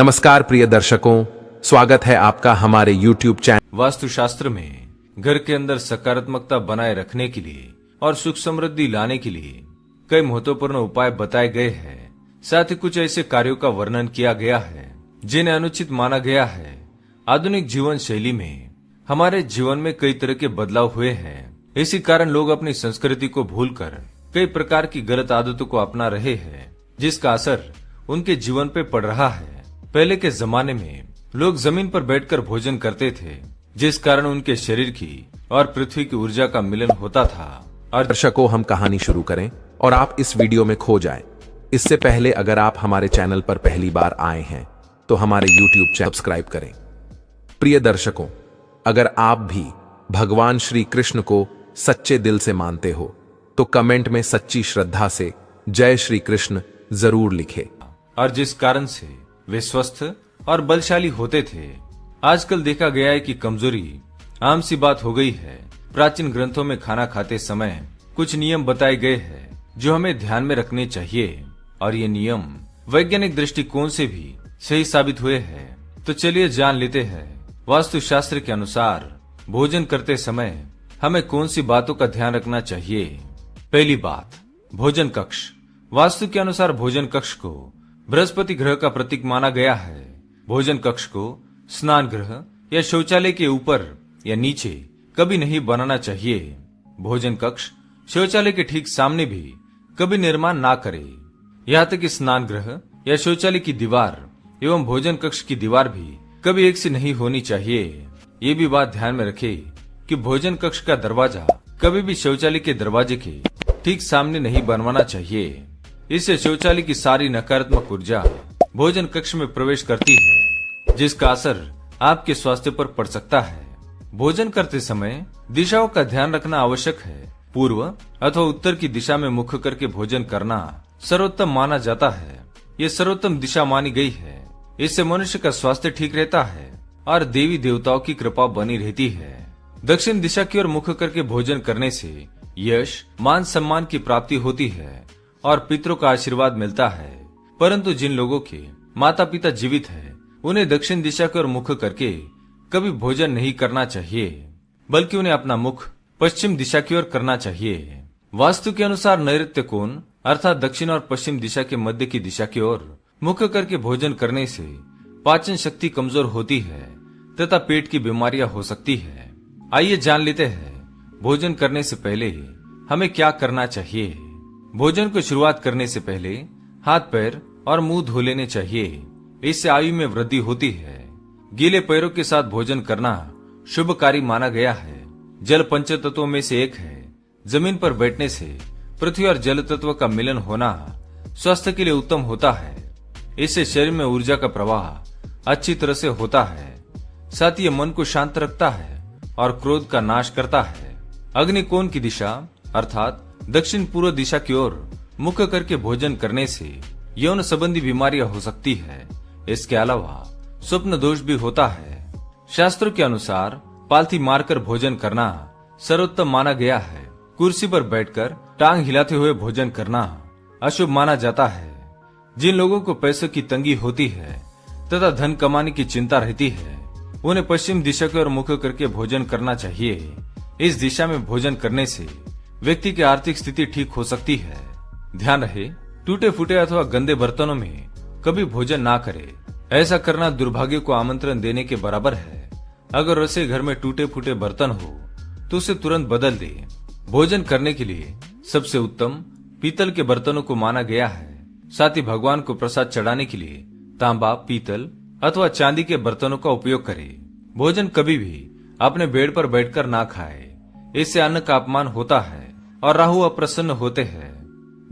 नमस्कार प्रिय दर्शकों, स्वागत है आपका हमारे YouTube चैनल। वास्तुशास्त्र में घर के अंदर सकारात्मकता बनाए रखने के लिए और सुख समृद्धि लाने के लिए कई महत्वपूर्ण उपाय बताए गए हैं। साथ ही कुछ ऐसे कार्यों का वर्णन किया गया है जिन्हें अनुचित माना गया है। आधुनिक जीवन शैली में हमारे जीवन में कई तरह के बदलाव हुए हैं। इसी कारण लोग अपनी संस्कृति को भूलकर कई प्रकार की गलत आदतों को अपना रहे हैं, जिसका असर उनके जीवन पे पड़ रहा है। पहले के जमाने में लोग जमीन पर बैठकर भोजन करते थे, जिस कारण उनके शरीर की और पृथ्वी की ऊर्जा का मिलन होता था। और दर्शकों, हम कहानी शुरू करें और आप इस वीडियो में खो जाएं। इससे पहले अगर आप हमारे चैनल पर पहली बार आए हैं तो हमारे YouTube चैनल सब्सक्राइब करें। प्रिय दर्शकों, अगर आप भी भगवान श्री कृष्ण को सच्चे दिल से मानते हो तो कमेंट में सच्ची श्रद्धा से जय श्री कृष्ण जरूर लिखें। और जिस कारण से वे स्वस्थ और बलशाली होते थे, आजकल देखा गया है कि कमजोरी आम सी बात हो गई है। प्राचीन ग्रंथों में खाना खाते समय कुछ नियम बताए गए हैं जो हमें ध्यान में रखने चाहिए, और ये नियम वैज्ञानिक दृष्टिकोण से भी सही साबित हुए हैं। तो चलिए जान लेते हैं वास्तुशास्त्र के अनुसार भोजन करते समय हमें कौन सी बातों का ध्यान रखना चाहिए। पहली बात, भोजन कक्ष। वास्तु के अनुसार भोजन कक्ष को बृहस्पति ग्रह का प्रतीक माना गया है। भोजन कक्ष को स्नान गृह या शौचालय के ऊपर या नीचे कभी नहीं बनाना चाहिए। भोजन कक्ष शौचालय के ठीक सामने भी कभी निर्माण ना करे। यहाँ तक कि स्नान गृह या शौचालय की दीवार एवं भोजन कक्ष की दीवार भी कभी एक सी नहीं होनी चाहिए। ये भी बात ध्यान में रखे कि भोजन कक्ष का दरवाजा कभी भी शौचालय के दरवाजे के ठीक सामने नहीं बनवाना चाहिए। इससे शौचालय की सारी नकारात्मक ऊर्जा भोजन कक्ष में प्रवेश करती है, जिसका असर आपके स्वास्थ्य पर पड़ सकता है। भोजन करते समय दिशाओं का ध्यान रखना आवश्यक है। पूर्व अथवा उत्तर की दिशा में मुख करके भोजन करना सर्वोत्तम माना जाता है। ये सर्वोत्तम दिशा मानी गई है। इससे मनुष्य का स्वास्थ्य ठीक रहता है और देवी देवताओं की कृपा बनी रहती है। दक्षिण दिशा की ओर मुख करके भोजन करने से यश, मान सम्मान की प्राप्ति होती है और पितरों का आशीर्वाद मिलता है। परंतु जिन लोगों के माता पिता जीवित हैं, उन्हें दक्षिण दिशा की ओर मुख करके कभी भोजन नहीं करना चाहिए, बल्कि उन्हें अपना मुख पश्चिम दिशा की ओर करना चाहिए। वास्तु के अनुसार नैऋत्य कोण अर्थात दक्षिण और पश्चिम दिशा के मध्य की दिशा की ओर मुख करके भोजन करने से पाचन शक्ति कमजोर होती है तथा पेट की बीमारियां हो सकती है। आइए जान लेते हैं भोजन करने से पहले हमें क्या करना चाहिए। भोजन को शुरुआत करने से पहले हाथ पैर और मुंह धो लेने चाहिए। इससे आयु में वृद्धि होती है। गीले पैरों के साथ भोजन करना शुभकारी माना गया है। जल पंच तत्वों में से एक है। जमीन पर बैठने से पृथ्वी और जल तत्व का मिलन होना स्वास्थ्य के लिए उत्तम होता है। इससे शरीर में ऊर्जा का प्रवाह अच्छी तरह से होता है। साथ ही मन को शांत रखता है और क्रोध का नाश करता है। अग्निकोण की दिशा अर्थात दक्षिण पूर्व दिशा की ओर मुख करके भोजन करने से यौन संबंधी बीमारियां हो सकती है। इसके अलावा स्वप्न दोष भी होता है। शास्त्रों के अनुसार पालथी मारकर भोजन करना सर्वोत्तम माना गया है। कुर्सी पर बैठकर टांग हिलाते हुए भोजन करना अशुभ माना जाता है। जिन लोगों को पैसों की तंगी होती है तथा धन कमाने की चिंता रहती है, उन्हें पश्चिम दिशा की ओर मुख करके भोजन करना चाहिए। इस दिशा में भोजन करने से व्यक्ति की आर्थिक स्थिति ठीक हो सकती है। ध्यान रहे, टूटे फूटे अथवा गंदे बर्तनों में कभी भोजन ना करे। ऐसा करना दुर्भाग्य को आमंत्रण देने के बराबर है। अगर रसोई घर में टूटे फूटे बर्तन हो तो उसे तुरंत बदल दे। भोजन करने के लिए सबसे उत्तम पीतल के बर्तनों को माना गया है। साथ ही भगवान को प्रसाद चढ़ाने के लिए तांबा, पीतल अथवा चांदी के बर्तनों का उपयोग करे। भोजन कभी भी अपने बेड पर बैठकर ना खाए। इससे अन्न का अपमान होता है और राहु अप्रसन्न होते हैं।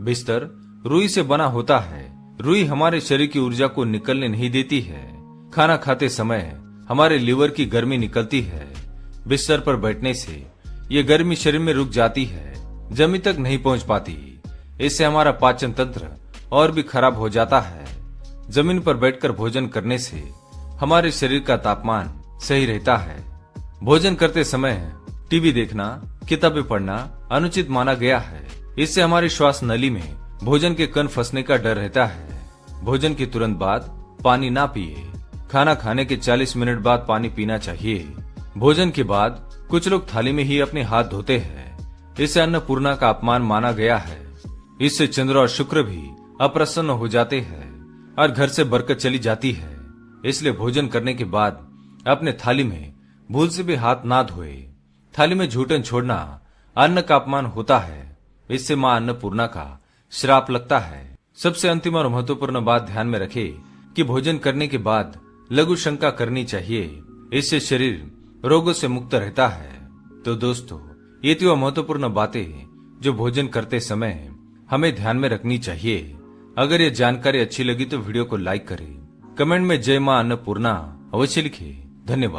बिस्तर रुई से बना होता है। रुई हमारे शरीर की ऊर्जा को निकलने नहीं देती है। खाना खाते समय हमारे लीवर की गर्मी निकलती है। बिस्तर पर बैठने से ये गर्मी शरीर में रुक जाती है, जमीन तक नहीं पहुंच पाती। इससे हमारा पाचन तंत्र और भी खराब हो जाता है। जमीन पर बैठकर भोजन करने से हमारे शरीर का तापमान सही रहता है। भोजन करते समय टीवी देखना, किताबें पढ़ना अनुचित माना गया है। इससे हमारी श्वास नली में भोजन के कण फंसने का डर रहता है। भोजन के तुरंत बाद पानी ना पिए। खाना खाने के 40 मिनट बाद पानी पीना चाहिए। भोजन के बाद कुछ लोग थाली में ही अपने हाथ धोते हैं। इसे अन्नपूर्णा का अपमान माना गया है। इससे चंद्र और शुक्र भी अप्रसन्न हो जाते हैं और घर से बरकत चली जाती है। इसलिए भोजन करने के बाद अपने थाली में भूल से भी हाथ ना धोए। थाली में झूठन छोड़ना अन्न का अपमान होता है। इससे मां अन्नपूर्णा का श्राप लगता है। सबसे अंतिम और महत्वपूर्ण बात ध्यान में रखें कि भोजन करने के बाद लघु शंका करनी चाहिए। इससे शरीर रोगों से मुक्त रहता है। तो दोस्तों, ये थी वह महत्वपूर्ण बातें जो भोजन करते समय हमें ध्यान में रखनी चाहिए। अगर ये जानकारी अच्छी लगी तो वीडियो को लाइक करें। कमेंट में जय मां अन्नपूर्णा अवश्य लिखें। धन्यवाद।